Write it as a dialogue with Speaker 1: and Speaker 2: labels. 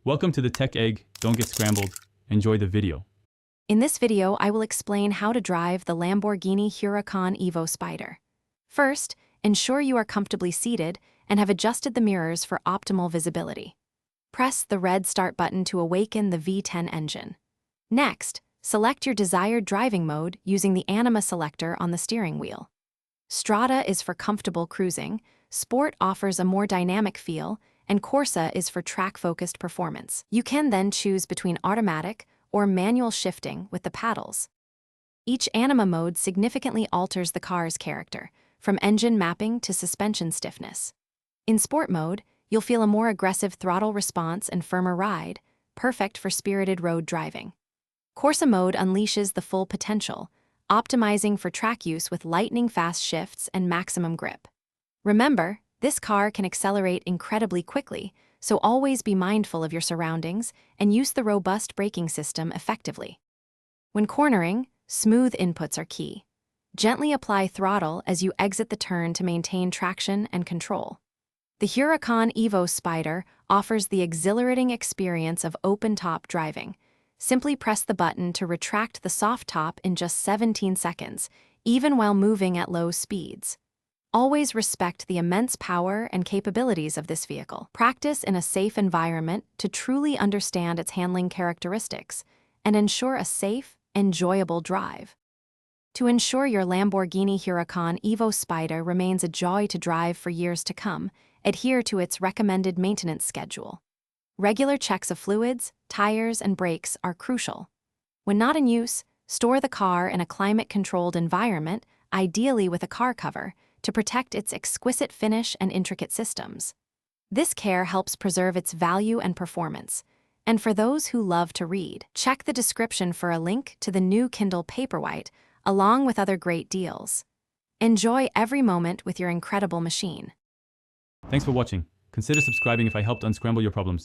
Speaker 1: Welcome to the Tech Egg. Don't get scrambled. Enjoy the video.
Speaker 2: In this video, I will explain how to drive the Lamborghini Huracan Evo Spyder. First, ensure you are comfortably seated and have adjusted the mirrors for optimal visibility. Press the red start button to awaken the V10 engine. Next, select your desired driving mode using the Anima selector on the steering wheel. Strada is for comfortable cruising, Sport offers a more dynamic feel, and Corsa is for track-focused performance. You can then choose between automatic or manual shifting with the paddles. Each Anima mode significantly alters the car's character, from engine mapping to suspension stiffness. In Sport mode, you'll feel a more aggressive throttle response and firmer ride, perfect for spirited road driving. Corsa mode unleashes the full potential, optimizing for track use with lightning-fast shifts and maximum grip. Remember, this car can accelerate incredibly quickly, so always be mindful of your surroundings and use the robust braking system effectively. When cornering, smooth inputs are key. Gently apply throttle as you exit the turn to maintain traction and control. The Huracan Evo Spyder offers the exhilarating experience of open-top driving. Simply press the button to retract the soft top in just 17 seconds, even while moving at low speeds. Always respect the immense power and capabilities of this vehicle. Practice in a safe environment to truly understand its handling characteristics and ensure a safe, enjoyable drive. To ensure your Lamborghini Huracan Evo Spyder remains a joy to drive for years to come, adhere to its recommended maintenance schedule. Regular checks of fluids, tires, and brakes are crucial. When not in use, store the car in a climate-controlled environment, ideally with a car cover, to protect its exquisite finish and intricate systems. This care helps preserve its value and performance. And for those who love to read, check the description for a link to the new Kindle Paperwhite, along with other great deals. Enjoy every moment with your incredible machine.
Speaker 1: Thanks for watching. Consider subscribing if I helped unscramble your problems.